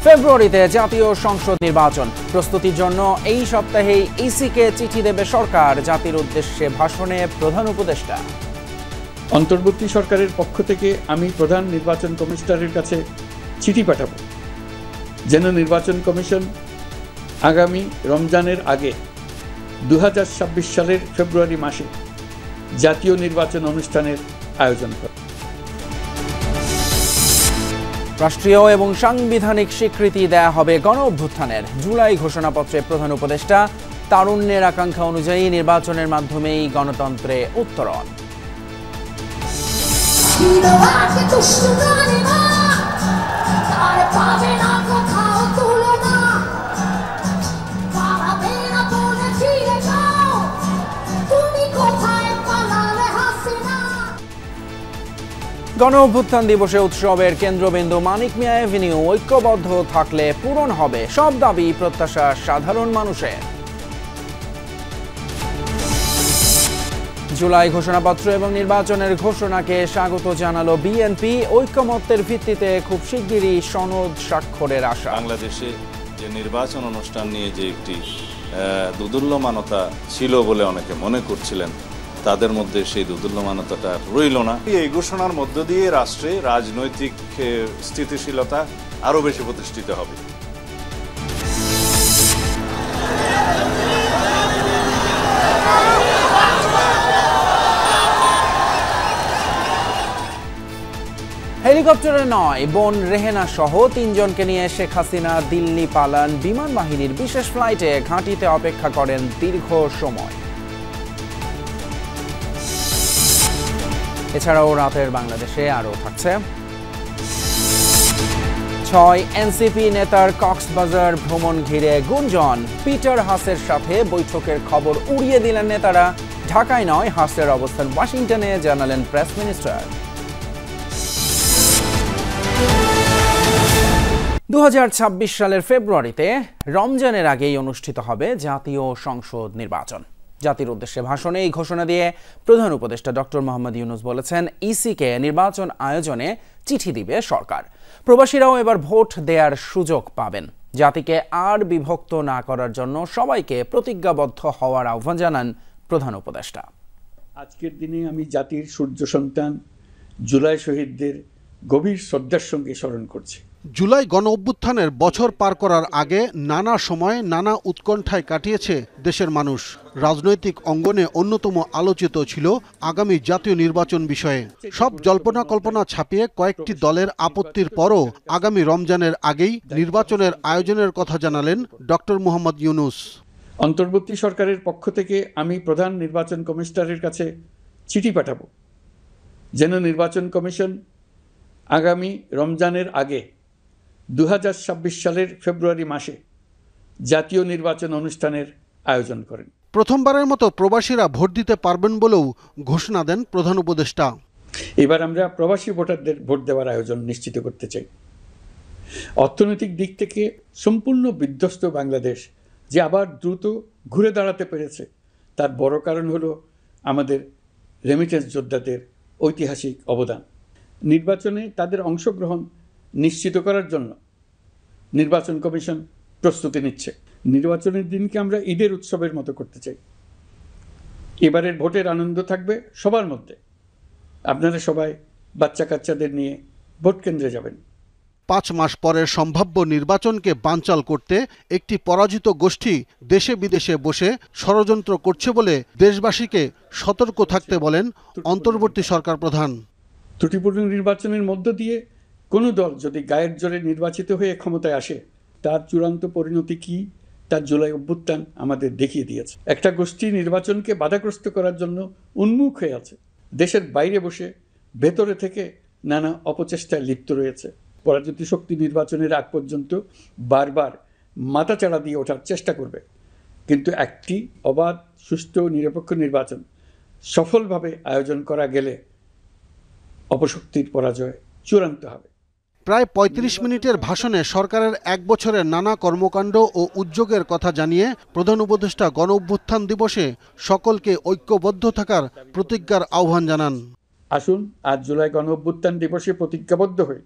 ফেব্রুয়ারিতে জাতীয় সংসদ নির্বাচন প্রস্তুতির জন্য এই সপ্তাহেই ইসিকে চিঠি দেবে সরকার। জাতির উদ্দেশ্যে ভাষণে প্রধান উপদেষ্টা। অন্তর্বর্তী সরকারের পক্ষ থেকে আমি প্রধান নির্বাচন কমিশনারের কাছে চিঠি পাঠাব, যেন নির্বাচন কমিশন আগামী রমজানের আগে 2026 সালের ফেব্রুয়ারি মাসে জাতীয় নির্বাচন অনুষ্ঠানের আয়োজন করে। রাষ্ট্রীয় এবং সাংবিধানিক স্বীকৃতি দেয়া হবে গণ অভ্যুত্থানের। জুলাই ঘোষণাপত্রে প্রধান উপদেষ্টা, তারুণ্যের আকাঙ্ক্ষা অনুযায়ী নির্বাচনের মাধ্যমেই গণতন্ত্রে উত্তরণ। গণ অভ্যুত্থান দিবসে উৎসবের কেন্দ্রবিন্দু মানিক মিয়া এভিনিউ। ঐক্যবদ্ধ থাকলে পূরণ হবে সব দাবি প্রত্যাশা সাধারণ মানুষের। জুলাই ঘোষণাপত্র এবং নির্বাচনের ঘোষণাকে স্বাগত জানালো বিএনপি। ঐক্যমত্যের ভিত্তিতে খুব শিগগিরই সনদ স্বাক্ষরের আশা। বাংলাদেশে যে নির্বাচন অনুষ্ঠান নিয়ে যে একটি দোদুল্যমানতা ছিল বলে অনেকে মনে করছিলেন, তাদের মধ্যে সেই দোদুল্যমানতাটা রইল না। এই ঘোষণার মধ্য দিয়ে রাষ্ট্রে রাজনৈতিক স্থিতিশীলতা আরো বেশি প্রতিষ্ঠিত হবে। হেলিকপ্টারে নয়, বোন রেহেনা সহ 3 জনকে নিয়ে শেখ হাসিনা দিল্লি পালান। বিমান বাহিনীর বিশেষ ফ্লাইটে ঘাঁটিতে অপেক্ষা করেন দীর্ঘ সময়। এছাড়াও রাতের বাংলাদেশে আরও থাকছে: 6 এনসিপি নেতার কক্সবাজার ভ্রমণ ঘিরে গুঞ্জন। পিটার হাসের সাথে বৈঠকের খবর উড়িয়ে দিলেন নেতারা। ঢাকায় নয়, হাসের অবস্থান ওয়াশিংটনে, জানালেন প্রেস মিনিস্টার। 2026 সালের ফেব্রুয়ারিতে রমজানের আগেই অনুষ্ঠিত হবে জাতীয় সংসদ নির্বাচন। জাতির উদ্দেশ্যে ভাষণে এই ঘোষণা দিয়ে প্রধান উপদেষ্টা ডক্টর মোহাম্মদ ইউনূস বলেছেন, ইসিকে নির্বাচন আয়োজনে চিঠি দিবে সরকার। প্রবাসীরাও এবার ভোট দেওয়ার সুযোগ পাবেন। জাতিকে আর বিভক্ত না করার জন্য সবাইকে প্রতিজ্ঞাবদ্ধ হওয়ার আহ্বান জানান প্রধান উপদেষ্টা। আজকের দিনে আমি জাতির সূর্য সন্তান জুলাই শহীদদের গভীর শ্রদ্ধার সঙ্গে স্মরণ করছি। জুলাই গণ অভ্যুত্থানের বছর পার করার আগে নানা সময়ে নানা উৎকণ্ঠায় কাটিয়েছে দেশের মানুষ। রাজনৈতিক অঙ্গনে অন্যতম আলোচিত ছিল আগামী জাতীয় নির্বাচন বিষয়ে। সব জল্পনা কল্পনা ছাপিয়ে কয়েকটি দলের আপত্তির পরও আগামী রমজানের আগেই নির্বাচনের আয়োজনের কথা জানালেন ডক্টর মোহাম্মদ ইউনূস। অন্তর্বর্তী সরকারের পক্ষ থেকে আমি প্রধান নির্বাচন কমিশনারের কাছে চিঠি পাঠাব, যেন নির্বাচন কমিশন আগামী রমজানের আগে 2026 সালের ফেব্রুয়ারি মাসে জাতীয় নির্বাচন অনুষ্ঠানের আয়োজন করেন। প্রথমবারের মতো প্রবাসীরা ভোট দিতে পারবেন বলেও ঘোষণা দেন প্রধান উপদেষ্টা। এবার আমরা প্রবাসী ভোটারদের ভোট দেওয়ার আয়োজন নিশ্চিত করতে চাই। অর্থনৈতিক দিক থেকে সম্পূর্ণ বিধ্বস্ত বাংলাদেশ যে আবার দ্রুত ঘুরে দাঁড়াতে পেরেছে, তার বড় কারণ হলো আমাদের রেমিটেন্স যোদ্ধাদের ঐতিহাসিক অবদান। নির্বাচনে তাদের অংশগ্রহণ নিশ্চিত করার জন্য নির্বাচন কমিশন প্রস্তুতি নিচ্ছে। নির্বাচনের দিনকে আমরা ঈদের উৎসবের মতো করতে চাই। এবারের ভোটের আনন্দ থাকবে সবার মধ্যে। আপনারা সবাই বাচ্চা কাচ্চাদের নিয়ে ভোট কেন্দ্রে যাবেন। 5 মাস পরের সম্ভাব্য নির্বাচনকে বানচাল করতে একটি পরাজিত গোষ্ঠী দেশে বিদেশে বসে ষড়যন্ত্র করছে বলে দেশবাসীকে সতর্ক থাকতে বলেন অন্তর্বর্তী সরকার প্রধান। ত্রুটিপূর্ণ নির্বাচনের মধ্য দিয়ে কোনো দল যদি গায়ের জোরে নির্বাচিত হয়ে ক্ষমতায় আসে, তার চূড়ান্ত পরিণতি কী তার জুলাই অভ্যুত্থান আমাদের দেখিয়ে দিয়েছে। একটা গোষ্ঠী নির্বাচনকে বাধাগ্রস্ত করার জন্য উন্মুখ হয়ে আছে। দেশের বাইরে বসে ভেতরে থেকে নানা অপচেষ্টায় লিপ্ত রয়েছে। পরাজিত শক্তি নির্বাচনের আগ পর্যন্ত বারবার মাথাচাড়া দিয়ে ওঠার চেষ্টা করবে, কিন্তু একটি অবাধ, সুষ্ঠু, নিরপেক্ষ নির্বাচন সফলভাবে আয়োজন করা গেলে অপশক্তির পরাজয় চূড়ান্ত হবে। প্রায় 35 মিনিটের ভাষণে সরকারের 1 বছরের নানা কর্মকাণ্ড ও উদ্যোগের কথা জানিয়ে প্রধান উপদেষ্টা গণ অভ্যুত্থান দিবসে সকলকে ঐক্যবদ্ধ থাকার প্রতিজ্ঞার আহ্বান জানান। আসুন আজ জুলাই গণ অভ্যুত্থান দিবসে প্রতিজ্ঞাবদ্ধ হয়ে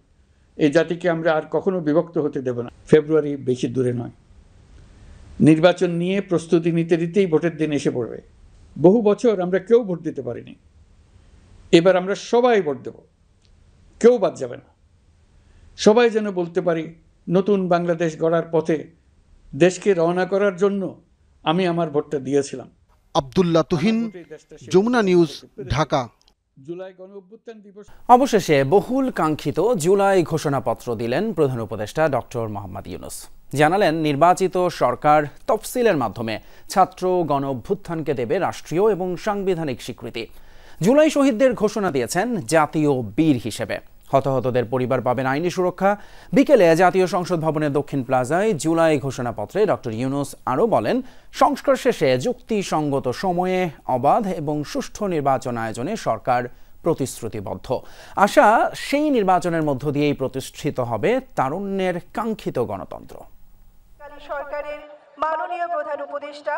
এই জাতিকে আমরা আর কখনো বিভক্ত হতে দেব না। ফেব্রুয়ারি বেশি দূরে নয়। নির্বাচন নিয়ে প্রস্তুতি নিতে নিতেই ভোটের দিন এসে পড়বে। বহু বছর আমরা কেউ ভোট দিতে পারিনি। এবার আমরা সবাই ভোট দেব, কেউ বাদ যাবে না। সবাই যেন বলতে পারি, নতুন বাংলাদেশ গড়ার পথে দেশকে রওনা করার জন্য আমি আমার ভোটটা দিয়েছিলাম। আব্দুল্লাহ তুহিন, যমুনা নিউজ, ঢাকা। জুলাই গণঅভ্যুত্থান দিবস অবশেষে বহুল কাঙ্ক্ষিত জুলাই ঘোষণাপত্র দিলেন প্রধান উপদেষ্টা ডক্টর মোহাম্মদ ইউনূস। জানালেন, নির্বাচিত সরকার তফসিলের মাধ্যমে ছাত্র গণঅভ্যুত্থানকে দেবে রাষ্ট্রীয় এবং সাংবিধানিক স্বীকৃতি। জুলাই শহীদদের ঘোষণা দিয়েছেন জাতীয় বীর হিসেবে। হতাহতদের পরিবার পাবেন আইনি সুরক্ষা। বিকেলে জাতীয় সংসদ ভবনের দক্ষিণ প্লাজায় জুলাই ঘোষণাপত্রে ডক্টর ইউনূস আরও বলেন, সংস্কার শেষে যুক্তিসঙ্গত সময়ে অবাধ এবং সুষ্ঠু নির্বাচন আয়োজনে সরকার প্রতিশ্রুতিবদ্ধ। আশা, সেই নির্বাচনের মধ্য দিয়েই প্রতিষ্ঠিত হবে তারুণ্যের কাঙ্ক্ষিত গণতন্ত্র। সরকারের মাননীয় প্রধান উপদেষ্টা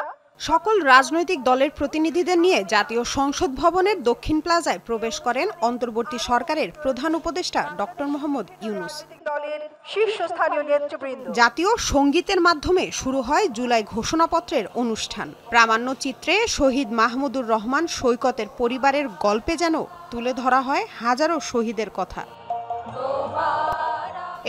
সকল রাজনৈতিক দলের প্রতিনিধিদের নিয়ে জাতীয় সংসদ ভবনের দক্ষিণ প্লাজায় প্রবেশ করেন অন্তর্বর্তী সরকারের প্রধান উপদেষ্টা ডক্টর মোহাম্মদ ইউনূস। দলের শীর্ষস্থানীয় নেতৃবৃন্দ। জাতীয় সঙ্গীতের মাধ্যমে শুরু হয় জুলাই ঘোষণাপত্রের অনুষ্ঠান। প্রামাণ্য চিত্রে শহীদ মাহমুদুর রহমান সৈকতের পরিবারের গল্পে যেন তুলে ধরা হয় হাজারো শহীদের কথা।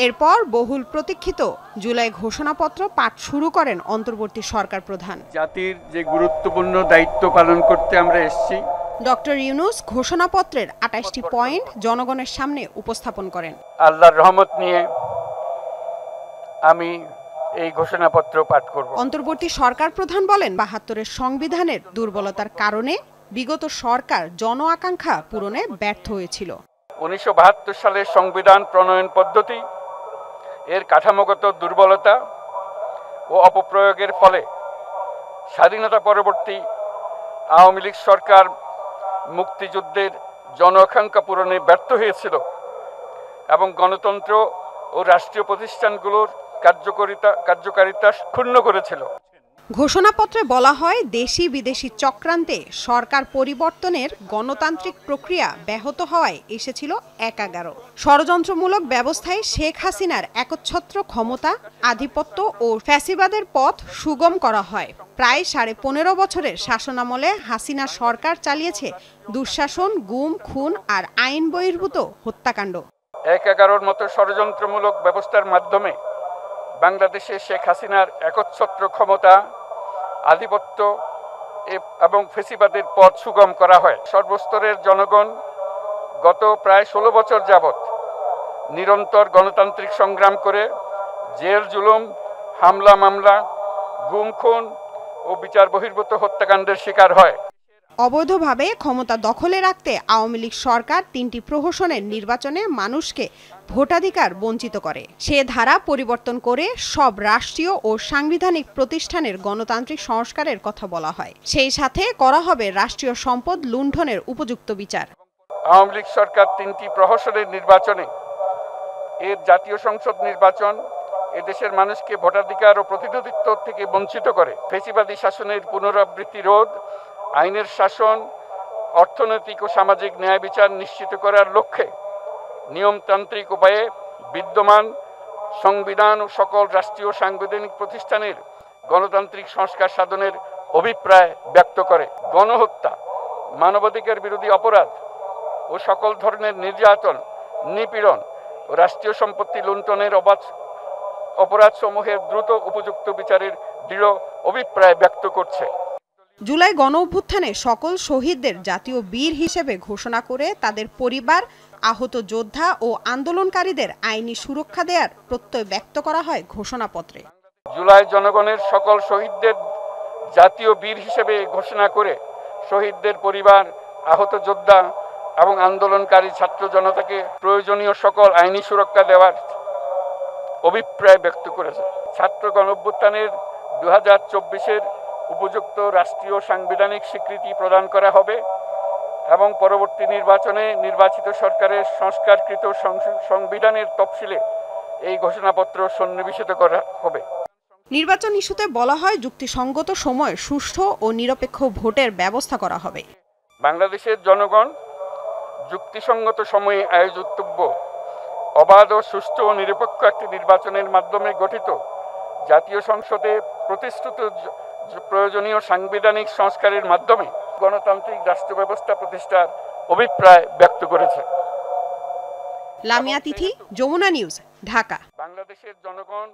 এরপর বহুল প্রতীক্ষিত জুলাই ঘোষণাপত্র পাঠ শুরু করেন অন্তর্বর্তী সরকার প্রধান। জাতির যে গুরুত্বপূর্ণ দায়িত্ব পালন করতে আমরা এসেছি। ডক্টর ইউনূস ঘোষণাপত্রের ২৮টি পয়েন্ট জনগণের সামনে উপস্থাপন করেন। আল্লাহর রহমত নিয়ে আমি এই ঘোষণাপত্র পাঠ করব। অন্তর্বর্তী সরকার প্রধান বলেন, ৭২-এর সংবিধানের দুর্বলতার কারণে বিগত সরকার জন আকাঙ্ক্ষা পূরণে ব্যর্থ হয়েছিল। ১৯৭২ সালের সংবিধান প্রণয়ন পদ্ধতি এর কাঠামোগত দুর্বলতা ও অপপ্রয়োগের ফলে স্বাধীনতা পরবর্তী আওয়ামী লীগ সরকার মুক্তিযুদ্ধের জন আকাঙ্ক্ষা পূরণে ব্যর্থ হয়েছিল এবং গণতন্ত্র ও রাষ্ট্রীয় প্রতিষ্ঠানগুলোর কার্যকারিতা ক্ষুণ্ণ করেছিল। ঘোষণাপত্রে বলা হয়, দেশি বিদেশি চক্রান্তে সরকার পরিবর্তনের গণতান্ত্রিক প্রক্রিয়া ব্যাহত হওয়ায় এসেছিল ১১। ষড়যন্ত্রমূলক ব্যবস্থায় শেখ হাসিনার একচ্ছত্র ক্ষমতা, আধিপত্য ও ফ্যাসিবাদের পথ সুগম করা হয়। প্রায় ১৫.৫ বছরের শাসনামলে হাসিনা সরকার চালিয়েছে দুঃশাসন, গুম, খুন আর আইন বহির্ভূত হত্যাকাণ্ড। ১১ মতো ষড়যন্ত্রমূলক ব্যবস্থার মাধ্যমে বাংলাদেশে শেখ হাসিনার একচ্ছত্র ক্ষমতা, আধিপত্য এবং ফেসিবাদের পথ সুগম করা হয়। সর্বস্তরের জনগণ গত প্রায় ১৬ বছর যাবৎ নিরন্তর গণতান্ত্রিক সংগ্রাম করে জেল জুলুম, হামলা মামলা, গুম খুন ও বিচার বহির্ভূত হত্যাকাণ্ডের শিকার হয়। অবৈধভাবে ক্ষমতা দখলে রাখতে আওয়ামী লীগ সরকার ৩টি প্রহসনের নির্বাচনে মানুষকে ভোটাধিকার বঞ্চিত করে। সে ধারা পরিবর্তন করে সব রাষ্ট্রীয় ও সাংবিধানিক প্রতিষ্ঠানের গণতান্ত্রিক সংস্কারের কথা বলা হয়। সেই সাথে করা হবে রাষ্ট্রীয় সম্পদ লুণ্ঠনের উপযুক্ত বিচার। আওয়ামী লীগ সরকার ৩টি প্রহসনের নির্বাচনে এর জাতীয় সংসদ নির্বাচন এদেশের মানুষকে ভোটাধিকার ও প্রতিনিধিত্ব থেকে বঞ্চিত করে। ফেসিবাদী শাসনের পুনরাবৃত্তি রোধ, আইনের শাসন, অর্থনৈতিক ও সামাজিক ন্যায় বিচার নিশ্চিত করার লক্ষ্যে নিয়মতান্ত্রিক উপায়ে বিদ্যমান সংবিধান ও সকল রাষ্ট্রীয় সাংবিধানিক প্রতিষ্ঠানের গণতান্ত্রিক সংস্কার সাধনের অভিপ্রায় ব্যক্ত করে। গণহত্যা, মানবাধিকার বিরোধী অপরাধ ও সকল ধরনের নির্যাতন, নিপীড়ন ও রাষ্ট্রীয় সম্পত্তি লুণ্ঠনের অপরাধ সমূহের দ্রুত উপযুক্ত বিচারের দৃঢ় অভিপ্রায় ব্যক্ত করছে। জুলাই গণঅভ্যুত্থানে সকল শহীদদের জাতীয় বীর হিসেবে ঘোষণা করে তাদের পরিবার, আহত যোদ্ধা ও আন্দোলনকারীদের আইনি সুরক্ষা দেওয়ার প্রত্যয় ব্যক্ত করা হয় ঘোষণাপত্রে। জুলাই জনগণের সকল শহীদদের জাতীয় বীর হিসেবে ঘোষণা করে শহীদদের পরিবার, আহত যোদ্ধা এবং আন্দোলনকারী ছাত্র জনতাকে প্রয়োজনীয় সকল আইনি সুরক্ষা দেওয়ার অভিপ্রায় ব্যক্ত করেছে। ছাত্র গণঅভ্যুত্থানের 2024-এর উপযুক্ত রাষ্ট্রীয় সাংবিধানিক স্বীকৃতি প্রদান করা হবে এবং পরবর্তী নির্বাচনে নির্বাচিত সরকারের সংস্কারকৃত সংবিধানের তফসিলে এই ঘোষণাপত্র সন্নিবেশিত করা হবে। নির্বাচন ইস্যুতে বলা হয়, যুক্তিসঙ্গত সময়ে সুষ্ঠু ও নিরপেক্ষ ভোটের ব্যবস্থা করা হবে। বাংলাদেশের জনগণ যুক্তিসঙ্গত সময়ে আয়োজিতব্য অবাধ ও সুষ্ঠু ও নিরপেক্ষ একটি নির্বাচনের মাধ্যমে গঠিত জাতীয় সংসদে প্রতিশ্রুত প্রয়োজনীয় সাংবিধানিক সংস্কারের মাধ্যমে গণতান্ত্রিক রাষ্ট্র ব্যবস্থা প্রতিষ্ঠার অভিপ্রায় ব্যক্ত করেছে। লামিয়া তিথি, যমুনা নিউজ, ঢাকা। বাংলাদেশের জনগণ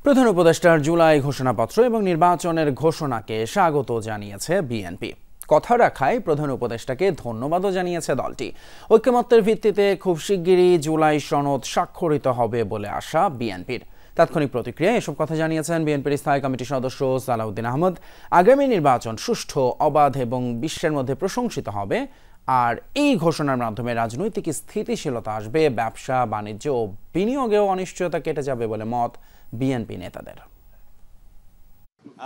প্রধান উপদেষ্টার জুলাই ঘোষণাপত্র এবং নির্বাচনের ঘোষণাকে স্বাগত জানিয়েছে বিএনপি। কথা রাখায় প্রধান উপদেষ্টাকে ধন্যবাদও জানিয়েছে দলটি। ঐকমত্যের ভিত্তিতে খুব শিগগিরই জুলাই সনদ স্বাক্ষরিত হবে বলে আশা বিএনপির। তাৎক্ষণিক প্রতিক্রিয়ায় এসব কথা জানিয়েছেন বিএনপির স্থায়ী কমিটির সদস্য সালাউদ্দিন আহমদ। আগামী নির্বাচন সুষ্ঠু, অবাধ এবং বিশ্বের মধ্যে প্রশংসিত হবে, আর এই ঘোষণার মাধ্যমে রাজনৈতিক স্থিতিশীলতা আসবে, ব্যবসা বাণিজ্য ও বিনিয়োগেও অনিশ্চয়তা কেটে যাবে বলে মত বিএনপি নেতাদের।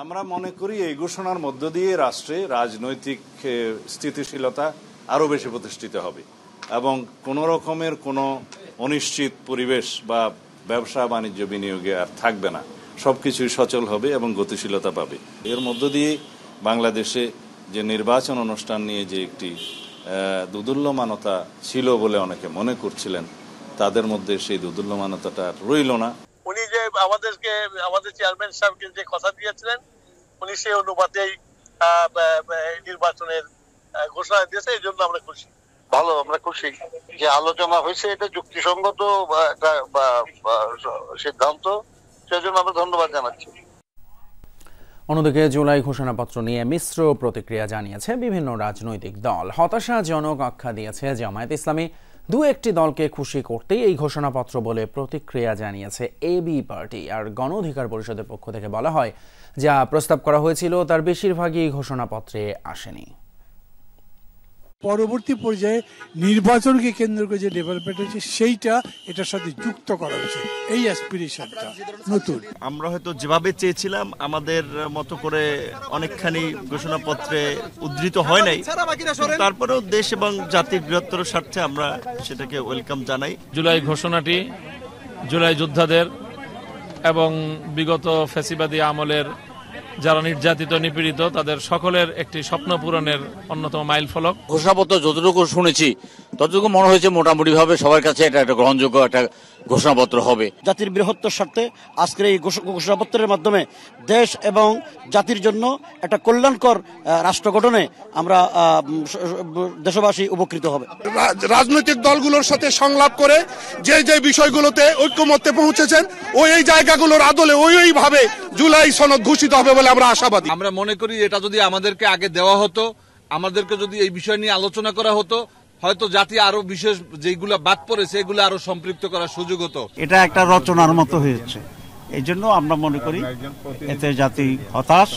আমরা মনে করি এই ঘোষণার মধ্য দিয়ে রাষ্ট্রে রাজনৈতিক স্থিতিশীলতা আরো বেশি প্রতিষ্ঠিত হবে এবং কোনো রকমের কোনো অনিশ্চিত পরিবেশ বা ব্যবসা বাণিজ্য বিনিয়োগে আর থাকবে না, সবকিছুই সচল হবে এবং গতিশীলতা পাবে। এর মধ্য দিয়ে বাংলাদেশে যে নির্বাচন অনুষ্ঠান নিয়ে যে একটি দুদুল্যমানতা ছিল বলে অনেকে মনে করছিলেন, তাদের মধ্যে সেই দুদুল্যমানতাটা রইল না। উনি যে আমাদের চেয়ারম্যান সাহেবকে যে কথা দিয়েছিলেন, উনি সেই অনুপাতেই নির্বাচনের ঘোষণা দিয়েছে। এই জন্য আমরা খুশি, ভালো, আমরা খুশি যে আলোচনা হয়েছে, এটা যুক্তিসঙ্গত একটা সিদ্ধান্ত, সেজন্য আমরা ধন্যবাদ জানাচ্ছি। অন্যদিকে জুলাই ঘোষণাপত্র নিয়ে মিশ্র প্রতিক্রিয়া জানিয়েছে বিভিন্ন রাজনৈতিক দল। হতাশাজনক আখ্যা দিয়েছে জামায়াত ইসলামী। দু একটি দলকে খুশি করতেই এই ঘোষণাপত্র বলে প্রতিক্রিয়া জানিয়েছে এবি পার্টি। আর গণ অধিকার পরিষদের পক্ষ থেকে বলা হয়, যা প্রস্তাব করা হয়েছিল তার বেশিরভাগই ঘোষণাপত্রে আসেনি। পরবর্তী পর্যায়ে নির্বাচনকে কেন্দ্র করে যে ডেভেলপমেন্ট হয়েছে সেইটা এটার সাথে যুক্ত করা হয়েছে, এই অ্যাসপিরেশনটা নতুন। আমরা হয়তো যেভাবে চেয়েছিলাম আমাদের মতো করে অনেকখানি ঘোষণাপত্রে উদ্ধৃত হয় নাই, তারপরেও দেশ এবং জাতির বৃহত্তর স্বার্থে আমরা সেটাকে ওয়েলকাম জানাই। জুলাই ঘোষণাটি জুলাই যোদ্ধাদের এবং বিগত ফ্যাসিবাদী আমলের যারা নির্যাতিত নিপীড়িত তাদের সকলের একটি স্বপ্ন পূরণের অন্যতম মাইল ফলক। ঘোষণাপত্র যতটুকু শুনেছি ততটুকু মনে হয়েছে মোটামুটি ভাবে সবার কাছে এটা একটা গ্রহণযোগ্য একটা ঘোষণাপত্র হবে। জাতির বৃহত্তর স্বার্থে আজকের এই ঘোষণাপত্রের মাধ্যমে দেশ এবং জাতির জন্য একটা কল্যাণকর রাষ্ট্র গঠনে আমরা দেশবাসী উপকৃত হবে। রাজনৈতিক দলগুলোর সাথে সংলাপ করে যে যে বিষয়গুলোতে ঐক্যমত্যে পৌঁছেছেন ওই জায়গাগুলোর আদলে ওইভাবে জুলাই সনদ ঘোষিত হবে বলে আমরা আশাবাদী। আমরা মনে করি এটা যদি আমাদেরকে আগে দেওয়া হতো, আমাদেরকে যদি এই বিষয় নিয়ে আলোচনা করা হতো, হয়তো জাতি আরো বিশেষ যেগুলো বাদ পড়েছে এগুলো আরো সম্পৃক্ত করার সুযোগ হতো। এটা একটা রচনার মতো হয়েছে, এই জন্য আমরা মনে করি এতে জাতি হতাশ।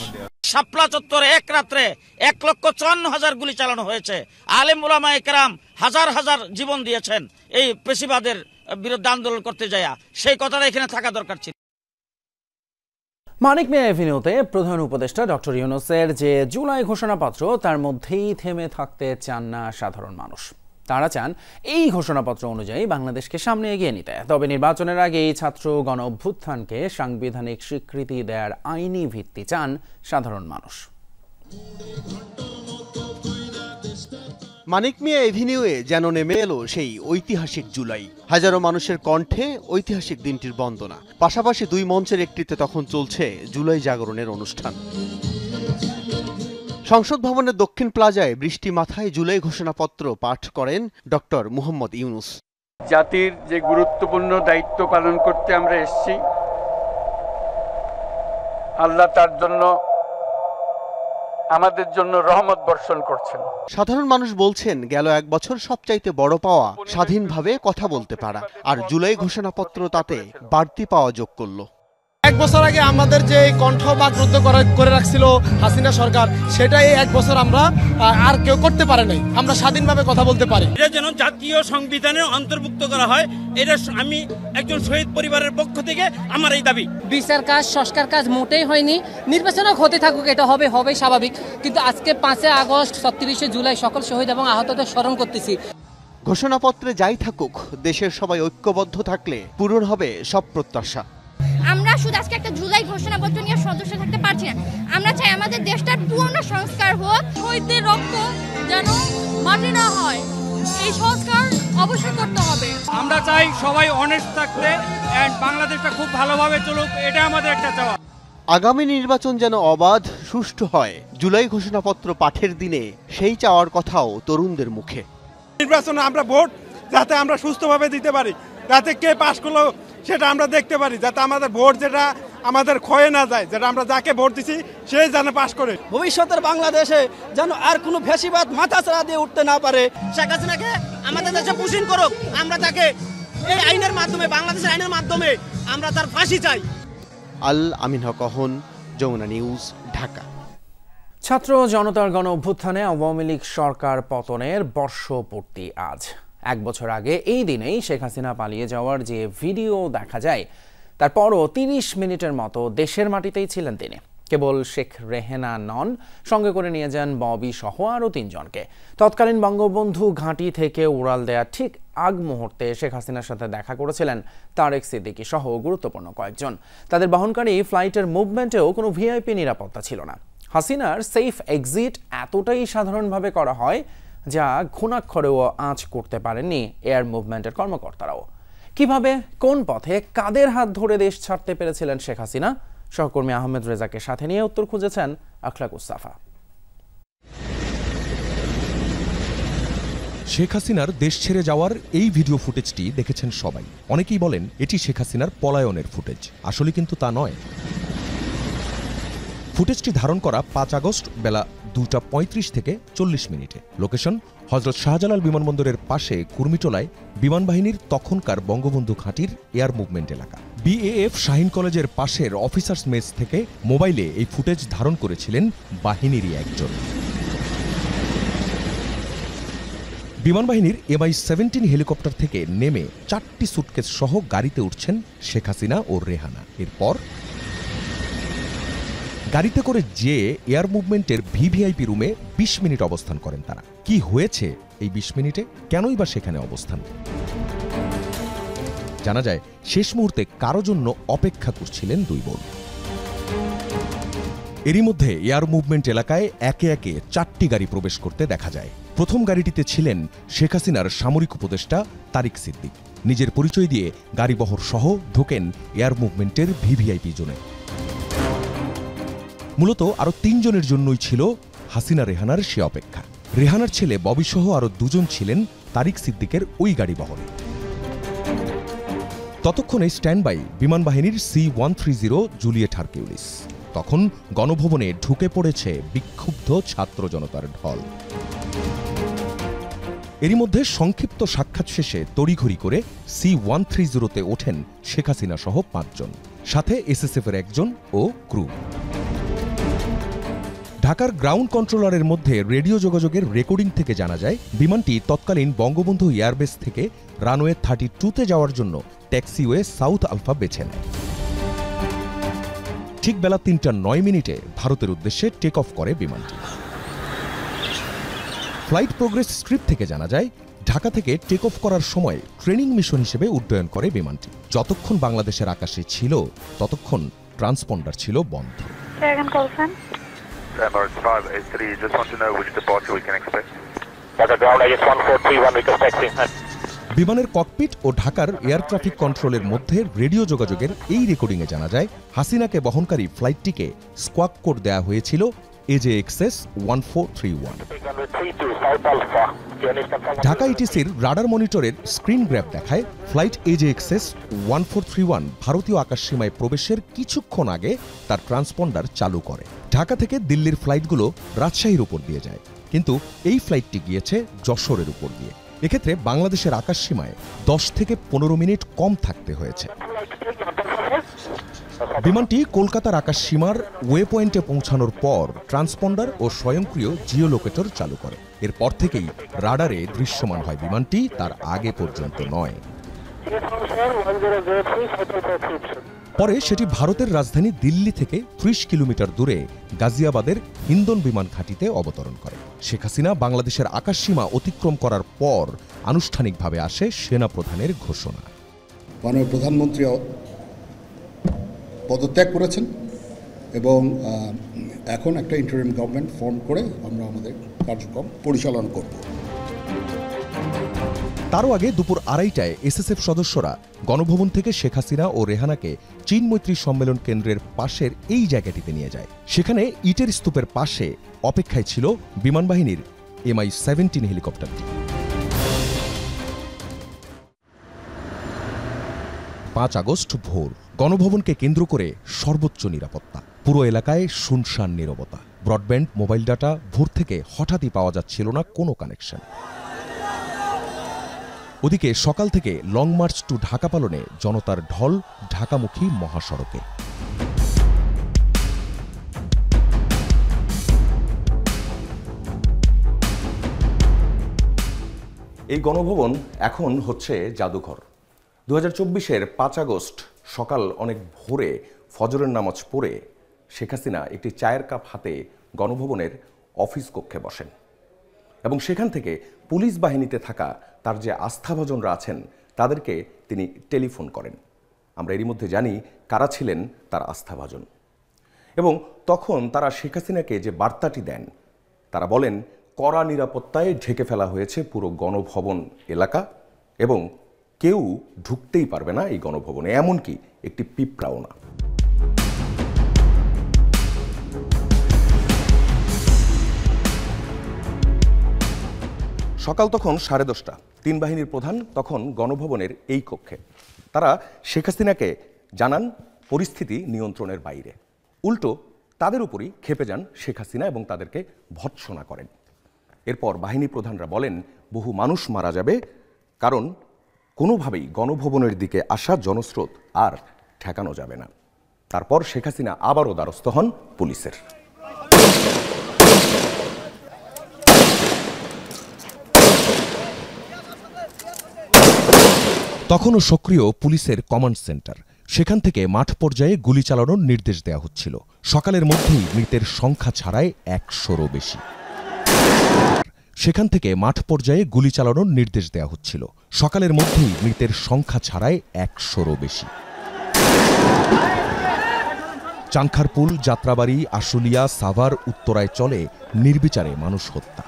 শাপলা চত্বরে এক রাত্রে 1,54,000 গুলি চালানো হয়েছে। আলেম ওলামায়ে কেরাম হাজার হাজার জীবন দিয়েছেন এই পেশিবাদের বিরুদ্ধে আন্দোলন করতে যায়, সেই কথাটা এখানে থাকা দরকার ছিল। মানিক মিয়া এভিনিউতে প্রধান উপদেষ্টা ডক্টর ইউনূসের যে জুলাই ঘোষণাপত্র তার মধ্যেই থেমে থাকতে চান না সাধারণ মানুষ। তারা চান এই ঘোষণাপত্র অনুযায়ী বাংলাদেশকে সামনে এগিয়ে নিতে। তবে নির্বাচনের আগে এই ছাত্র গণ অভ্যুত্থানকে সাংবিধানিক স্বীকৃতি দেওয়ার আইনি ভিত্তি চান সাধারণ মানুষ। মানিক মিয়া এভিনিউয়ে যেন নেমে এলো সেই ঐতিহাসিক জুলাই। হাজারো মানুষের কণ্ঠে ঐতিহাসিক দিনটির বন্দনা। পাশাপাশি দুই মঞ্চের একটিতে তখন চলছে জুলাই জাগরণের অনুষ্ঠান। সংসদ ভবনের দক্ষিণ প্লাজায় বৃষ্টি মাথায় জুলাই ঘোষণাপত্র পাঠ করেন ডক্টর মুহাম্মদ ইউনূস। জাতির যে গুরুত্বপূর্ণ দায়িত্ব পালন করতে আমরা এসেছি, আল্লাহ তার জন্য আমাদের জন্য রহমত বর্ষণ করছেন। সাধারণ মানুষ বলছেন গেল এক বছর সবচাইতে বড় পাওয়া স্বাধীনভাবে কথা বলতে পারা, আর জুলাই ঘোষণাপত্র তাতে বাড়তি পাওয়া যোগ করলো। এক বছর আগে আমাদের যে কণ্ঠ বাকরুদ্ধ করে রাখছিল হাসিনা সরকার, সেটাই এক বছর আমরা আর কেউ করতে পারে নাই। আমরা স্বাধীনভাবে কথা বলতে পারি। এটা যেন জাতীয় সংবিধানে অন্তর্ভুক্ত করা হয়, এটা আমি একজন শহীদ পরিবারের পক্ষ থেকে আমার এই দাবি। বিচার কাজ সংস্কার কাজ মোটেই হয়নি। নির্বাচনও হতে থাকুক, এটা হবে স্বাভাবিক, কিন্তু আজকে 5 আগস্ট 37 জুলাই সকল শহীদ এবং আহতদের স্মরণ করতেছি। ঘোষণাপত্রে যাই থাকুক, দেশের সবাই ঐক্যবদ্ধ থাকলে পূরণ হবে সব প্রত্যাশা। আমরা শুধু আজকে একটা জুলাই ঘোষণাপত্র নিয়ে সদস্য থাকতে পারছি না। আমরা চাই আমাদের দেশটার পূর্ণ সংস্কার হোক। শহীদদের রক্ত যেন মাটি না হয়, এই সংস্কার অবশ্যই করতে হবে। আমরা চাই সবাই অনেস্ট থাকতে এন্ড বাংলাদেশটা খুব ভালোভাবে চলুক, এটা আমাদের একটা চাওয়া। আগামী নির্বাচন যেন অবাধ সুষ্ঠু হয়, জুলাই ঘোষণাপত্র পাঠের দিনে সেই চাওয়ার কথাও তরুণদের মুখে। নির্বাচনে আমরা ভোট যাতে আমরা সুস্থভাবে দিতে পারি, যাতে কে পাশ করলো সেটা আমরা দেখতে পারি, যাতে আমাদের ভোট যেটা আমাদের ক্ষয়ে না যায়, যেটা আমরা যাকে ভোট দিছি সেই যেন পাশ করে। ভবিষ্যতের বাংলাদেশে যেন আর কোনো ফ্যাসিবাদ মাথাছাড়া দিয়ে উঠতে না পারে। শেখ হাসিনাকে আমাদের দেশে পুষিন করুক, আমরা তাকে এই আইনের মাধ্যমে, বাংলাদেশের আইনের মাধ্যমে আমরা তার ফাঁসি চাই। আল আমিন হক অহন, যমুনা নিউজ, ঢাকা। ছাত্র জনতার গণ অভ্যুত্থানে আওয়ামী লীগ সরকার পতনের বর্ষপূর্তি আজ। 1 বছর আগে এই দিনেই শেখ হাসিনা পালিয়ে যাওয়ার যে ভিডিও দেখা যায়, তারপরও 30 মিনিটের মতো দেশের মাটিতেই ছিলেন তিনি। কেবল শেখ রেহেনা নন, সঙ্গে করে নিয়ে যান ববি সহ আরও 3 জনকে। তৎকালীন বঙ্গবন্ধু ঘাঁটি থেকে উড়াল দেওয়ার ঠিক আগ মুহূর্তে শেখ হাসিনার সাথে দেখা করেছিলেন তারেক সিদ্দিকী সহ গুরুত্বপূর্ণ কয়েকজন। তাদের বহনকারী ফ্লাইটের মুভমেন্টেও কোনো ভিআইপি নিরাপত্তা ছিল না। হাসিনার সেফ এক্সিট এতটাই সাধারণভাবে করা হয় যা ঘুণাক্ষরেও আঁচ করতে পারেননি এয়ার মুভমেন্টের কর্মকর্তারাও। কিভাবে, কোন পথে, কাদের হাত ধরে দেশ ছাড়তে পেরেছিলেন শেখ হাসিনা? সহকর্মী আহমেদ রেজাকে সাথে নিয়ে উত্তর খুঁজেছেন আখলাকুস সাফা। শেখ হাসিনার দেশ ছেড়ে যাওয়ার এই ভিডিও ফুটেজটি দেখেছেন সবাই। অনেকেই বলেন এটি শেখ হাসিনার পলায়নের ফুটেজ, আসলে কিন্তু তা নয়। ফুটেজটি ধারণ করা 5 আগস্ট বেলা 2:35 থেকে 40 মিনিটে। লোকেশন হযরত শাহজালাল বিমানবন্দরের পাশে কুর্মিটোলায় বিমানবাহিনীর তখনকার বঙ্গবন্ধু ঘাঁটির এয়ার মুভমেন্ট এলাকা। বিএএফ শাহিন কলেজের পাশের অফিসার্স মেস থেকে মোবাইলে এই ফুটেজ ধারণ করেছিলেন বাহিনীরই একজন। বিমানবাহিনীর MI-17 হেলিকপ্টার থেকে নেমে 4টি সুটকেস সহ গাড়িতে উঠছেন শেখ হাসিনা ও রেহানা। এরপর গাড়িতে করে যে এয়ার মুভমেন্টের ভিভিআইপি রুমে 20 মিনিট অবস্থান করেন তারা। কি হয়েছে এই 20 মিনিটে, কেনই বা সেখানে অবস্থান? জানা যায় শেষ মুহূর্তে কারো জন্য অপেক্ষা করছিলেন 2 বোন। এরই মধ্যে এয়ার মুভমেন্ট এলাকায় একে একে 4টি গাড়ি প্রবেশ করতে দেখা যায়। প্রথম গাড়িটিতে ছিলেন শেখ হাসিনার সামরিক উপদেষ্টা তারেক সিদ্দিক। নিজের পরিচয় দিয়ে গাড়িবহর সহ ঢোকেন এয়ার মুভমেন্টের ভিভিআইপি জোনে। মূলত আরো 3 জনের জন্যই ছিল হাসিনা রেহানার সে অপেক্ষা। রেহানার ছেলে ববি সহ আরো 2 জন ছিলেন তারিক সিদ্দিকের ওই গাড়িবহরে। ততক্ষণে স্ট্যান্ড বাই বিমান বাহিনীর C-130 জুলিয়েট হারকিউলিস। তখন গণভবনে ঢুকে পড়েছে বিক্ষুব্ধ ছাত্র জনতার ঢল। এরই মধ্যে সংক্ষিপ্ত সাক্ষাৎ শেষে তড়িঘড়ি করে C-130-তে ওঠেন শেখ হাসিনা সহ 5 জন, সাথে এসএসএফের 1 জন ও ক্রু। ঢাকার গ্রাউন্ড কন্ট্রোলারের মধ্যে রেডিও যোগাযোগের রেকর্ডিং থেকে জানা যায় বিমানটি তৎকালীন বঙ্গবন্ধু এয়ারবেস থেকে রানওয়ে 32-তে যাওয়ার জন্য ট্যাক্সিওয়ে সাউথ আলফা বেছে নেয়। ঠিক বেলা 3:09 মিনিটে ভারতের উদ্দেশ্যে টেক অফ করে বিমানটি। ফ্লাইট প্রোগ্রেস স্ক্রিপ্ট থেকে জানা যায় ঢাকা থেকে টেক অফ করার সময় ট্রেনিং মিশন হিসেবে উড্ডয়ন করে বিমানটি। যতক্ষণ বাংলাদেশের আকাশে ছিল ততক্ষণ ট্রান্সপন্ডার ছিল বন্ধ। Emirates 583, just want to know which departure we can expect. Ground IS 1431 requesting. বিমানের ককপিট ও ঢাকার এয়ার ট্রাফিক কন্ট্রোলের মধ্যে রেডিও যোগাযোগের এই রেকর্ডিংয়ে জানা যায় হাসিনাকে বহনকারী ফ্লাইটটিকে স্কোয়াক কোড দেওয়া হয়েছিল AJXS 1431। ঢাকা ইটিসির রাডার মনিটরের স্ক্রিন গ্র্যাব দেখায় ফ্লাইট AJXS 1431 ভারতীয় আকাশসীমায় প্রবেশের কিছুক্ষণ আগে তার ট্রান্সপন্ডার চালু করে। ঢাকা থেকে দিল্লির ফ্লাইটগুলো রাজশাহীর উপর দিয়ে যায়, কিন্তু এই ফ্লাইটটি গিয়েছে যশোরের উপর দিয়ে। এক্ষেত্রে বাংলাদেশের আকাশসীমায় 10 থেকে 15 মিনিট কম থাকতে হয়েছে। বিমানটি কলকাতার আকাশসীমার ওয়ে পয়েন্টে পৌঁছানোর পর ট্রান্সপন্ডার ও স্বয়ংক্রিয় জিও লোকেটর চালু করে। এরপর থেকেই রাডারে দৃশ্যমান হয় বিমানটি, তার আগে পর্যন্ত নয়। পরে সেটি ভারতের রাজধানী দিল্লি থেকে 30 কিলোমিটার দূরে গাজিয়াবাদের হিন্দন বিমান ঘাঁটিতে অবতরণ করে। শেখ হাসিনা বাংলাদেশের আকাশসীমা অতিক্রম করার পর আনুষ্ঠানিকভাবে আসে সেনাপ্রধানের ঘোষণা। মাননীয় প্রধানমন্ত্রী পদত্যাগ করেছেন এবং এখন একটা ইন্টারিম গভর্নমেন্ট ফর্ম করে আমরা আমাদের কার্যক্রম পরিচালনা করব। তারও আগে দুপুর 2:30টায় এসএসএফ সদস্যরা গণভবন থেকে শেখ হাসিনা ও রেহানাকে চীন মৈত্রী সম্মেলন কেন্দ্রের পাশের এই জায়গাটিতে নিয়ে যায়। সেখানে ইটের স্তূপের পাশে অপেক্ষায় ছিল বিমানবাহিনীর MI-17 হেলিকপ্টারটি। 5 আগস্ট ভোর, গণভবনকে কেন্দ্র করে সর্বোচ্চ নিরাপত্তা। পুরো এলাকায় শুনশান নীরবতা। ব্রডব্যান্ড, মোবাইল ডাটা ভোর থেকে হঠাৎই পাওয়া যাচ্ছিল না কোনো কানেকশন। ওদিকে সকাল থেকে লং মার্চ টু ঢাকা পালনে জনতার ঢল ঢাকামুখী মহাসড়কে। এই গণভবন এখন হচ্ছে জাদুঘর। 2024-এর 5 আগস্ট সকাল অনেক ভোরে ফজরের নামাজ পড়ে শেখ হাসিনা একটি চায়ের কাপ হাতে গণভবনের অফিস কক্ষে বসেন এবং সেখান থেকে পুলিশ বাহিনীতে থাকা তার যে আস্থাভাজনরা আছেন তাদেরকে তিনি টেলিফোন করেন। আমরা এরই মধ্যে জানি কারা ছিলেন তার আস্থাভাজন। এবং তখন তারা শেখ হাসিনাকে যে বার্তাটি দেন, তারা বলেন কড়া নিরাপত্তায় ঢেকে ফেলা হয়েছে পুরো গণভবন এলাকা এবং কেউ ঢুকতেই পারবে না এই গণভবনে, এমনকি একটি পিঁপড়াও না। সকাল তখন 10:30। 3 বাহিনীর প্রধান তখন গণভবনের এই কক্ষে। তারা শেখ হাসিনাকে জানান পরিস্থিতি নিয়ন্ত্রণের বাইরে। উল্টো তাদের উপরই ক্ষেপে যান শেখ হাসিনা এবং তাদেরকে ভৎসনা করেন। এরপর বাহিনী প্রধানরা বলেন বহু মানুষ মারা যাবে, কারণ কোনোভাবেই গণভবনের দিকে আসা জনস্রোত আর ঠেকানো যাবে না। তারপর শেখ হাসিনা আবারও দ্বারস্থ হন পুলিশের। তখনও সক্রিয় পুলিশের কমান্ড সেন্টার। সেখান থেকে মাঠ পর্যায়ে গুলি চালানোর নির্দেশ দেওয়া হচ্ছিল। সকালের মধ্যেই মৃতের সংখ্যা ছাড়ায় 100-রও বেশি। সেখান থেকে মাঠ পর্যায়ে গুলি চালানোর নির্দেশ দেওয়া হচ্ছিল। সকালের মধ্যেই মৃতের সংখ্যা ছাড়ায় 100-রও বেশি। চানখারপুল, যাত্রাবাড়ি, আশুলিয়া, সাভার, উত্তরায় চলে নির্বিচারে মানুষ হত্যা।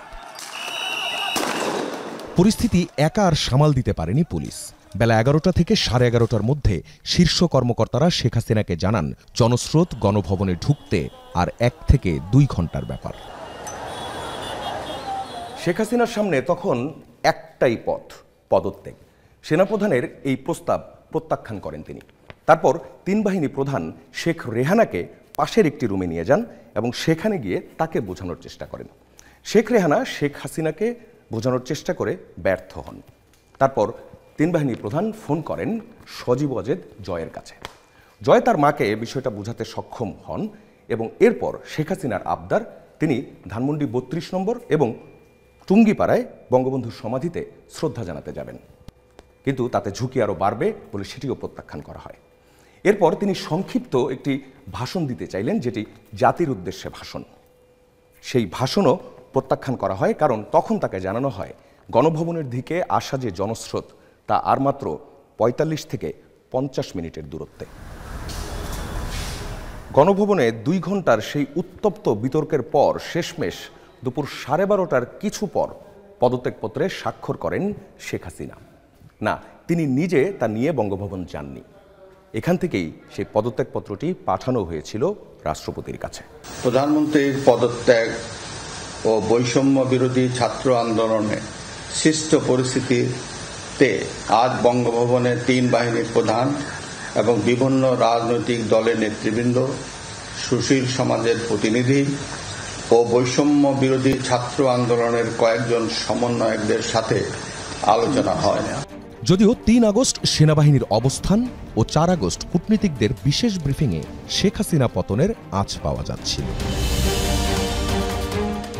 পরিস্থিতি একা আর সামাল দিতে পারেনি পুলিশ। বেলা 11টা থেকে 11:30টার মধ্যে শীর্ষ কর্মকর্তারা শেখ হাসিনাকে জানান জনস্রোত গণভবনে ঢুকতে আর 1 থেকে 2 ঘন্টার ব্যাপার। শেখ হাসিনার সামনে তখন একটাই পথ, পদত্যাগ। সেনাপ্রধানের এই প্রস্তাব প্রত্যাখ্যান করেন তিনি। তারপর 3 বাহিনী প্রধান শেখ রেহানাকে পাশের একটি রুমে নিয়ে যান এবং সেখানে গিয়ে তাকে বোঝানোর চেষ্টা করেন। শেখ রেহানা শেখ হাসিনাকে বোঝানোর চেষ্টা করে ব্যর্থ হন। তারপর 3 বাহিনী প্রধান ফোন করেন সজীব ওয়াজেদ জয়ের কাছে। জয় তার মাকে বিষয়টা বোঝাতে সক্ষম হন এবং এরপর শেখ হাসিনার আবদার তিনি ধানমন্ডি 32 নম্বর এবং টুঙ্গিপাড়ায় বঙ্গবন্ধুর সমাধিতে শ্রদ্ধা জানাতে যাবেন, কিন্তু তাতে ঝুঁকি আরও বাড়বে বলে সেটিও প্রত্যাখ্যান করা হয়। এরপর তিনি সংক্ষিপ্ত একটি ভাষণ দিতে চাইলেন, যেটি জাতির উদ্দেশ্যে ভাষণ। সেই ভাষণও প্রত্যাখ্যান করা হয়, কারণ তখন তাকে জানানো হয় গণভবনের দিকে আসা যে জনস্রোত তা আর মাত্র 45 থেকে 50 মিনিটের দূরত্বে। গণভবনে 2 ঘন্টার সেই উত্তপ্ত বিতর্কের পর শেষমেশ দুপুর 12:30টার কিছু পর পদত্যাগপত্রে স্বাক্ষর করেন শেখ হাসিনা। না, তিনি নিজে তা নিয়ে বঙ্গভবন যাননি। এখান থেকেই সেই পদত্যাগপত্রটি পাঠানো হয়েছিল রাষ্ট্রপতির কাছে। প্রধানমন্ত্রীর পদত্যাগ ও বৈষম্য বিরোধী ছাত্র আন্দোলনে সৃষ্ট পরিস্থিতিতে আজ বঙ্গভবনের 3 বাহিনীর প্রধান এবং বিভিন্ন রাজনৈতিক দলের নেতৃবৃন্দ, সুশীল সমাজের প্রতিনিধি ও বৈষম্য বিরোধী ছাত্র আন্দোলনের কয়েকজন সমন্বয়কদের সাথে আলোচনা হয়। যদিও 3 আগস্ট সেনাবাহিনীর অবস্থান ও 4 আগস্ট কূটনীতিকদের বিশেষ ব্রিফিংয়ে শেখ হাসিনা পতনের আঁচ পাওয়া যাচ্ছিল।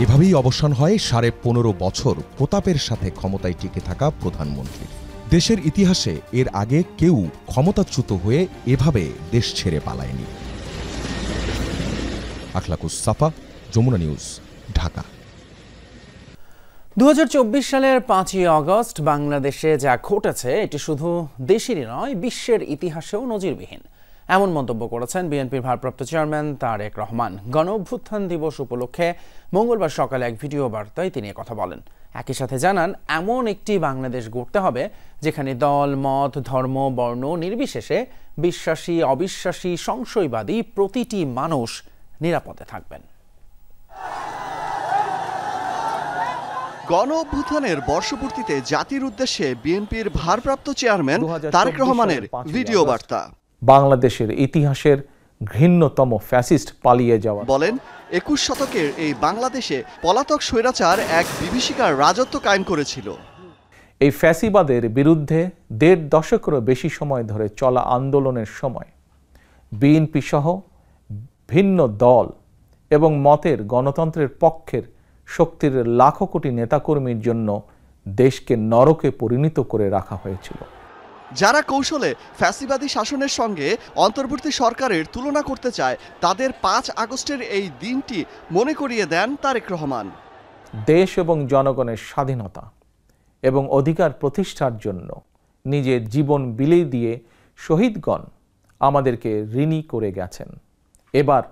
এভাবেই অবসান হয় 15.5 বছর প্রতাপের সাথে ক্ষমতায় টিকে থাকা প্রধানমন্ত্রী। দেশের ইতিহাসে এর আগে কেউ ক্ষমতাচ্যুত হয়ে এভাবে দেশ ছেড়ে পালায়নি। আখলাকুস সাফা, যমুনা নিউজ, ঢাকা। 2024 সালের 5ই আগস্ট বাংলাদেশে যা ঘটেছে এটি শুধু দেশেরই নয়, বিশ্বের ইতিহাসেও নজিরবিহীন। এমন মন্তব্য করেছেন বিএনপির ভারপ্রাপ্ত চেয়ারম্যান তারেক রহমান। গণ অভ্যুত্থান দিবস উপলক্ষে মঙ্গলবার সকালে এক ভিডিও বার্তায় তিনি কথা বলেন। একই সাথে জানান, এমন একটি বাংলাদেশ গড়তে হবে যেখানে দল, মত, ধর্ম, বর্ণ নির্বিশেষে বিশ্বাসী, অবিশ্বাসী, সংশয়বাদী প্রতিটি মানুষ নিরাপদে থাকবেন। গণ অভ্যুত্থানের বর্ষপূর্তিতে জাতির উদ্দেশ্যে বিএনপির ভারপ্রাপ্ত চেয়ারম্যান তারেক রহমানের ভিডিও বার্তা। বাংলাদেশের ইতিহাসের ঘৃণ্যতম ফ্যাসিস্ট পালিয়ে যাওয়া। বলেন, 21 শতকের এই বাংলাদেশে পলাতক স্বৈরাচার এক বিভীষিকার রাজত্ব কায়েম করেছিল। এই ফ্যাসিবাদের বিরুদ্ধে 1.5 দশকেরও বেশি সময় ধরে চলা আন্দোলনের সময় বিএনপি সহ ভিন্ন দল এবং মতের গণতন্ত্রের পক্ষের শক্তির লাখো কোটি নেতাকর্মীর জন্য দেশকে নরকে পরিণত করে রাখা হয়েছিল। যারা কৌশলে ফ্যাসিবাদী শাসনের সঙ্গে অন্তর্বর্তী সরকারের তুলনা করতে চায়, তাদের 5 আগস্টের এই দিনটি মনে করিয়ে দেন তারেক রহমান। দেশ এবং জনগণের স্বাধীনতা এবং অধিকার প্রতিষ্ঠার জন্য নিজের জীবন বিলিয়ে দিয়ে শহীদগণ আমাদেরকে ঋণী করে গেছেন। এবার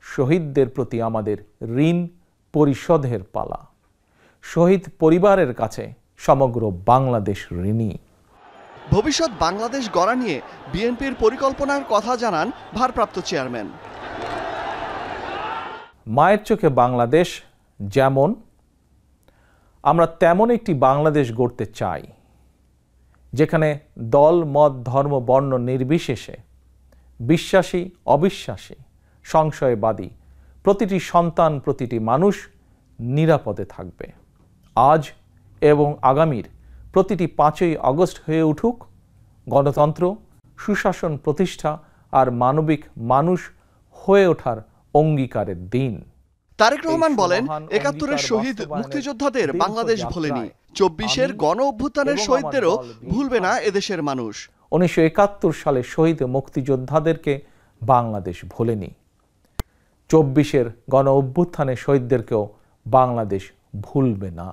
শহীদদের প্রতি আমাদের ঋণ পরিশোধের পালা। শহীদ পরিবারের কাছে সমগ্র বাংলাদেশ ঋণী। ভবিষ্যৎ বাংলাদেশ গড়া নিয়ে বিএনপির পরিকল্পনার কথা জানান ভারপ্রাপ্ত চেয়ারম্যান। মায়ের চোখে বাংলাদেশ যেমন, আমরা তেমন একটি বাংলাদেশ গড়তে চাই যেখানে দল, মত, ধর্ম, বর্ণ নির্বিশেষে বিশ্বাসী, অবিশ্বাসী, সংশয়বাদী প্রতিটি সন্তান, প্রতিটি মানুষ নিরাপদে থাকবে। আজ এবং আগামীর প্রতিটি 5ই আগস্ট হয়ে উঠুক গণতন্ত্র, সুশাসন প্রতিষ্ঠা আর মানবিক মানুষ হয়ে ওঠার অঙ্গীকারের দিন। তারেক রহমান বলেন, 71-এর শহীদ মুক্তিযোদ্ধাদের বাংলাদেশ ভোলেনি, 24-এর গণ অভ্যুত্থানের শহীদদেরও ভুলবে না এদেশের মানুষ। 1971 সালে শহীদ মুক্তিযোদ্ধাদেরকে বাংলাদেশ ভোলেনি, 24-এর গণ অভ্যুত্থানের শহীদদেরকেও বাংলাদেশ ভুলবে না।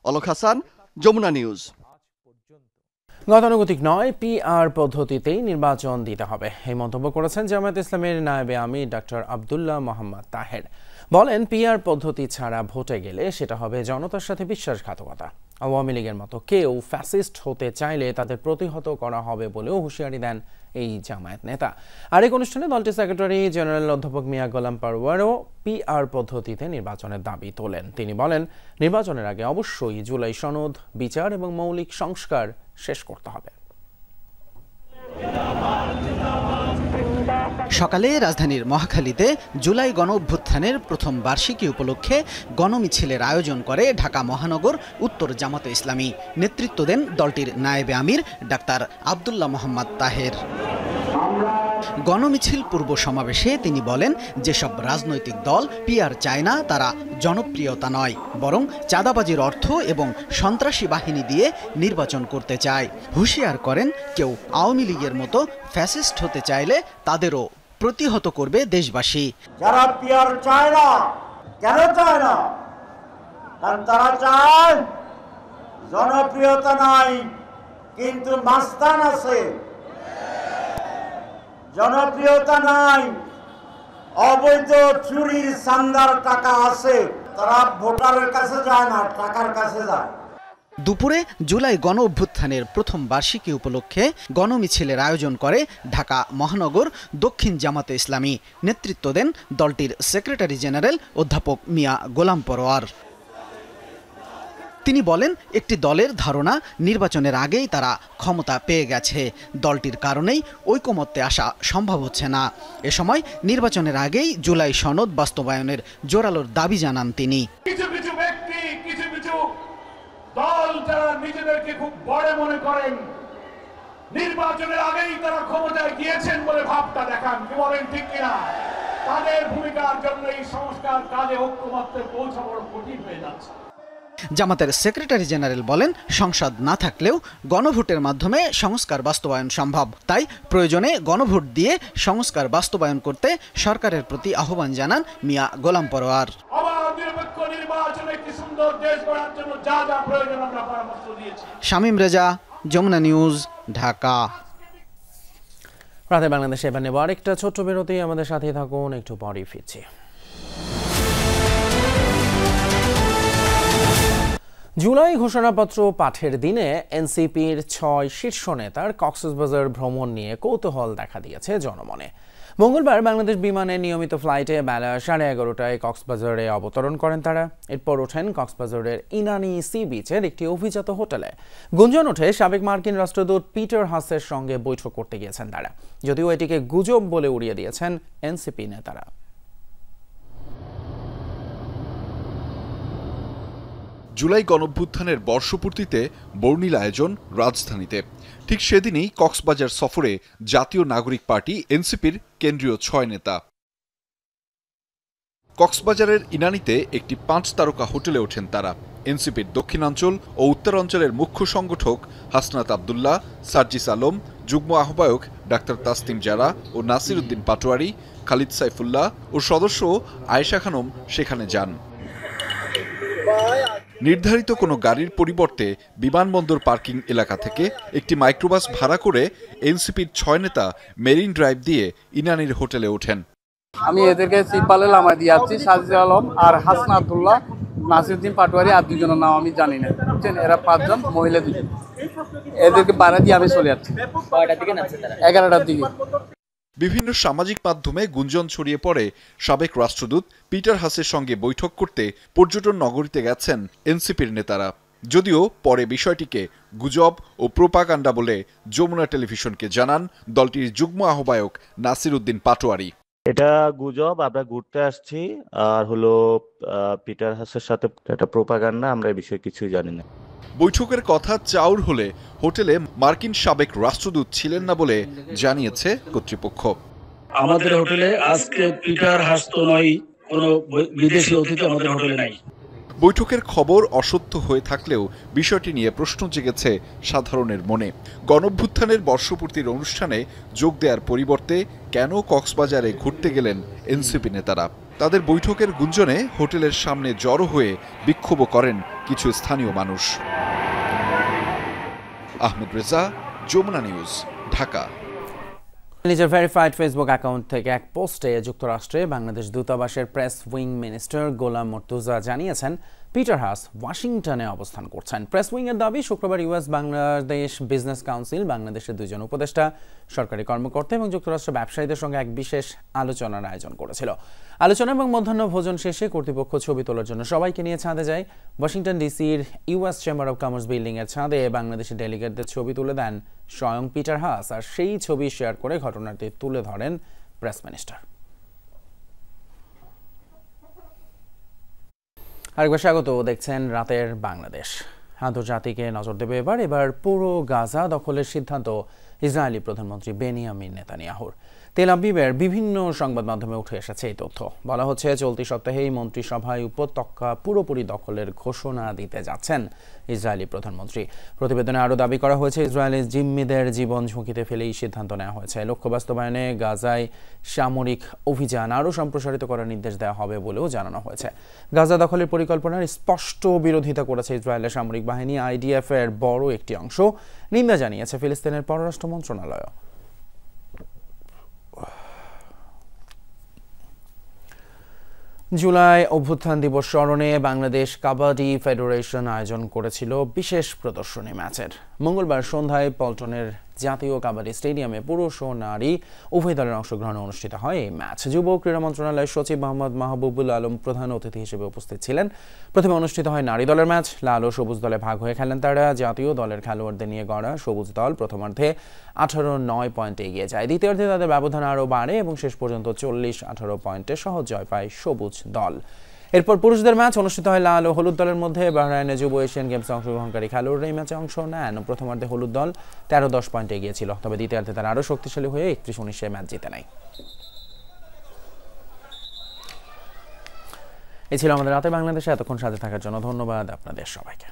অলক হাসান, যমুনা নিউজ। গতানুগতিক নয়, পিআর পদ্ধতিতেই নির্বাচন দিতে হবে, এই মন্তব্য করেছেন জামায়াত ইসলামের নায়েবে আমির ডক্টর আব্দুল্লাহ মোহাম্মদ তাহের। বলেন, পিআর পদ্ধতি ছাড়া ভোটে গেলে সেটা হবে জনতার সাথে বিশ্বাসঘাতকতা। আওয়ামী লীগের মতো কেউ ফ্যাসিস্ট হতে চাইলে তাদের প্রতিহত করা হবে বলেও হুঁশিয়ারি দেন এই জামায়াত নেতা। আরেক অনুষ্ঠানে দলটির সেক্রেটারি জেনারেল অধ্যাপক মিয়া গোলাম পরোয়ারও পিআর পদ্ধতিতে নির্বাচনের দাবি তোলেন। তিনি বলেন, নির্বাচনের আগে অবশ্যই জুলাই সনদ, বিচার এবং মৌলিক সংস্কার শেষ করতে হবে। সকালে রাজধানীর মহাখালীতে জুলাই গণ অভ্যুত্থানের প্রথম বার্ষিকী উপলক্ষে গণমিছিলের আয়োজন করে ঢাকা মহানগর উত্তর জামাতে ইসলামী। নেতৃত্ব দেন দলটির নায়েবে আমির ডাক্তার আব্দুল্লাহ মোহাম্মদ তাহের। গণমিছিল পূর্ব সমাবেশে তিনি বলেন, যেসব রাজনৈতিক দল পিআর চায় না তারা জনপ্রিয়তা নয়, বরং চাঁদাবাজির অর্থ এবং সন্ত্রাসী বাহিনী দিয়ে নির্বাচন করতে চায়। হুঁশিয়ার করেন, কেউ আওয়ামী লীগের মতো ফ্যাসিস্ট হতে চাইলে তাদেরও প্রতিহত করবে দেশবাসী। যারা পিআর চায় না, কেন চায় না? কারণ তারা চায় জনপ্রিয়তা নাই কিন্তু মাস্তান আছে, জনপ্রিয়তা নাই, অবৈধ চুরির চান্দার টাকা আছে। তারা ভোটারের কাছে যায় না, টাকার কাছে যায়। দুপুরে জুলাই গণ অভ্যুত্থানের প্রথম বার্ষিকী উপলক্ষে গণমিছিলের আয়োজন করে ঢাকা মহানগর দক্ষিণ জামাতে ইসলামী। নেতৃত্ব দেন দলটির সেক্রেটারি জেনারেল অধ্যাপক মিয়া গোলাম পরোয়ার। তিনি বলেন, একটি দলের ধারণা নির্বাচনের আগেই তারা ক্ষমতা পেয়ে গেছে, দলটির কারণেই ঐকমত্যে আসা সম্ভব হচ্ছে না। এ সময় নির্বাচনের আগেই জুলাই সনদ বাস্তবায়নের জোরালোর দাবি জানান তিনি। কিছু কিছু ব্যক্তি, কিছু কিছু দল যারা নিজেদেরকে খুব বড় মনে করেন, নির্বাচনের আগেই তারা ক্ষমতায় গিয়েছেন বলে ভাবটা দেখান, কি বলেন ঠিক কিনা? তাদের ভূমিকার জন্য এই সংস্কার কাজে ঐকমত্যে পৌঁছা বড় কঠিন হয়ে যাচ্ছে। জামাতের সেক্রেটারি জেনারেল বলেন, সংসদ না থাকলেও গণভোটের মাধ্যমে সংস্কার বাস্তবায়ন সম্ভব, তাই প্রয়োজনে গণভোট দিয়ে সংস্কার বাস্তবায়ন করতে সরকারের প্রতি আহ্বান জানান মিয়া গোলাম পরোয়ার। শামীম রেজা, যমুনা নিউজ, ঢাকা। রাতে বাংলাদেশে এবার নেব আরেকটা ছোট্ট বিরতি। আমাদের সাথে থাকুন, একটু পরেই ফিরছি। জুলাই ঘোষণাপত্র পাঠের দিনে এনসিপির 6 শীর্ষ নেতার কক্সবাজার ভ্রমণ নিয়ে কৌতূহল দেখা দিয়েছে জনমনে। মঙ্গলবার বাংলাদেশ বিমানের নিয়মিত ফ্লাইটে বেলা 11:30টায় কক্সবাজারে অবতরণ করেন তারা। এরপর ওঠেন কক্সবাজারের ইনানি সি বিচের একটি অভিজাত হোটেলে। গুঞ্জন ওঠে সাবেক মার্কিন রাষ্ট্রদূত পিটার হাসের সঙ্গে বৈঠক করতে গিয়েছেন তারা, যদিও এটিকে গুজব বলে উড়িয়ে দিয়েছেন এনসিপি নেতারা। জুলাই গণঅভ্যুত্থানের বর্ষপূর্তিতে বর্ণিল আয়োজন রাজধানীতে। ঠিক সেদিনই কক্সবাজার সফরে জাতীয় নাগরিক পার্টি এনসিপির কেন্দ্রীয় 6 নেতা। কক্সবাজারের ইনানিতে একটি 5 তারকা হোটেলে ওঠেন তারা। এনসিপির দক্ষিণাঞ্চল ও উত্তরাঞ্চলের মুখ্য সংগঠক হাসনাত আবদুল্লাহ, সার্জিস আলম, যুগ্ম আহ্বায়ক ডাক্তার তাসনিম জারা ও নাসির উদ্দিন পাটোয়ারি, খালিদ সাইফুল্লাহ ও সদস্য আয়েশা খানম সেখানে যান। নির্ধারিত কোনো গাড়ির পরিবর্তে বিমানবন্দর পার্কিং এলাকা থেকে একটি মাইক্রোবাস ভাড়া করে এনসিপির 6 নেতা মেরিন ড্রাইভ দিয়ে ইনানির হোটেলে ওঠেন। আমি এদেরকে সিপালে লামা দিয়ে যাচ্ছি, সাজিদ আলম আর হাসনা আব্দুল্লাহ, নাসিরুদ্দিন পাটোয়ারি আর দুজনের নাম আমি জানি না, বুঝছেন? এরা 5 জন, মহিলা 2 জন। এদেরকে ভাড়া দিয়ে আমি চলে যাচ্ছি 11টার দিকে। বিভিন্ন সামাজিক মাধ্যমে গুঞ্জন ছড়িয়ে পড়ে সাবেক রাষ্ট্রদূত পিটার হাসের সঙ্গে বৈঠক করতে পর্যটন নগরীতে গেছেন এনসিপির নেতারা, যদিও পরে বিষয়টিকে গুজব ও প্রোপাগান্ডা বলে যমুনা টেলিভিশনকে জানান দলটির যুগ্ম আহ্বায়ক নাসির উদ্দিন পাটোয়ারি। এটা গুজব, আমরা ঘুরতে আসছি, আর হলো পিটার হাসের সাথে এটা প্রোপাগান্ডা, আমরা এই বিষয়ে কিছুই জানি না। বৈঠকের কথা চাউর হলে হোটেলে মার্কিন সাবেক রাষ্ট্রদূত ছিলেন না বলে জানিয়েছে কর্তৃপক্ষ। আমাদের হোটেলে আজকে পিটার হাস তো নয়, কোনো বিদেশি অতিথি আমাদের হোটেলে নাই। বৈঠকের খবর অসত্য হয়ে থাকলেও বিষয়টি নিয়ে প্রশ্ন জেগেছে সাধারণের মনে। গণঅভ্যুত্থানের বর্ষপূর্তির অনুষ্ঠানে যোগ দেওয়ার পরিবর্তে কেন কক্সবাজারে ঘুরতে গেলেন এনসিপি নেতারা? তাদের বৈঠকের গুঞ্জনে হোটেলের সামনে জড়ো হয়ে বিক্ষোভ করেন কিছু স্থানীয় মানুষ। আহমেদ রেজা, যমুনা নিউজ, ঢাকা। নিজের ভেরিফাইড ফেসবুক অ্যাকাউন্ট থেকে এক পোস্টে যুক্তরাষ্ট্রে বাংলাদেশ দূতাবাসের প্রেস উইং মিনিস্টার গোলাম মর্তুজা জানিয়েছেন পিটার হাস ওয়াশিংটনে অবস্থান করছেন। প্রেস উইংয়ের দাবি, শুক্রবার ইউএস বাংলাদেশ বিজনেস কাউন্সিল বাংলাদেশের 2 জন উপদেষ্টা, সরকারি কর্মকর্তা এবং যুক্তরাষ্ট্র ব্যবসায়ীদের সঙ্গে এক বিশেষ আলোচনার আয়োজন করেছিল। আলোচনা এবং মধ্যাহ্ন ভোজন শেষে কর্তৃপক্ষ ছবি তোলার জন্য সবাইকে নিয়ে ছাদে যায়। ওয়াশিংটন ডিসির ইউএস চেম্বার অব কমার্স বিল্ডিংয়ের ছাদে বাংলাদেশি ডেলিগেটদের ছবি তুলে দেন স্বয়ং পিটার হাস, আর সেই ছবি শেয়ার করে ঘটনাটি তুলে ধরেন প্রেস মিনিস্টার। আরেকবার স্বাগত, দেখছেন রাতের বাংলাদেশ। আন্তর্জাতিকে নজর দেবে এবার পুরো গাজা দখলের সিদ্ধান্ত ইসরায়েলি প্রধানমন্ত্রী বেনিয়ামিন নেতানিয়াহুর। তেল আবিবের বিভিন্ন সংবাদ মাধ্যমে উঠে এসেছে এই তথ্য। বলা হচ্ছে চলতি সপ্তাহেই মন্ত্রিসভায় উপত্যকা পুরোপুরি দখলের ঘোষণা দিতে যাচ্ছেন ইসরায়েলি প্রধানমন্ত্রী। প্রতিবেদনে আরও দাবি করা হয়েছে ইসরায়েলি জিম্মিদের জীবন ঝুঁকিতে ফেলে এই সিদ্ধান্ত নেওয়া হয়েছে। লক্ষ্য বাস্তবায়নে গাজায় সামরিক অভিযান আরও সম্প্রসারিত করার নির্দেশ দেওয়া হবে বলেও জানানো হয়েছে। গাজা দখলের পরিকল্পনার স্পষ্ট বিরোধিতা করেছে ইসরায়েলের সামরিক বাহিনী আইডিএফ এর বড় একটি অংশ। নিন্দা জানিয়েছে ফিলিস্তিনের পররাষ্ট্র মন্ত্রণালয়। জুলাই অভ্যুত্থান দিবস স্মরণে বাংলাদেশ কাবাডি ফেডারেশন আয়োজন করেছিল বিশেষ প্রদর্শনী ম্যাচের। মঙ্গলবার সন্ধ্যায় পল্টনের জাতীয় কাবাডি স্টেডিয়ামে পুরুষ ও নারী উভয় দলের অংশগ্রহণে অনুষ্ঠিত হয় এই ম্যাচ। যুব ক্রীড়া মন্ত্রণালয়ের সচিব মোহাম্মদ মাহবুবুল আলম প্রধান অতিথি হিসেবে উপস্থিত ছিলেন। প্রথমে অনুষ্ঠিত হয় নারী দলের ম্যাচ। লাল ও সবুজ দলে ভাগ হয়ে খেলেন তারা। জাতীয় দলের খেলোয়াড়দের নিয়ে গড়া সবুজ দল প্রথমার্ধে 18-9 পয়েন্টে এগিয়ে যায়। দ্বিতীয়ার্ধে তাদের ব্যবধান আরও বাড়ে এবং শেষ পর্যন্ত 40-18 পয়েন্টে সহজ জয় পায় সবুজ দল। এরপর পুরুষদের ম্যাচ অনুষ্ঠিত হয় লাল ও হলুদ দলের মধ্যে। বাহরাইনে যুব এশিয়ান গেমসে অংশগ্রহণকারী খেলোয়াড়রা এই ম্যাচে অংশ নেন। প্রথমার্ধে হলুদ দল 13-10 পয়েন্টে এগিয়েছিল, তবে দ্বিতীয়ার্ধে তারা আরও শক্তিশালী হয়ে 31-19 ম্যাচ জিতে নেয়। এই ছিল আমাদের রাতে বাংলাদেশে। এতক্ষণ সাথে থাকার জন্য ধন্যবাদ আপনাদের সবাইকে।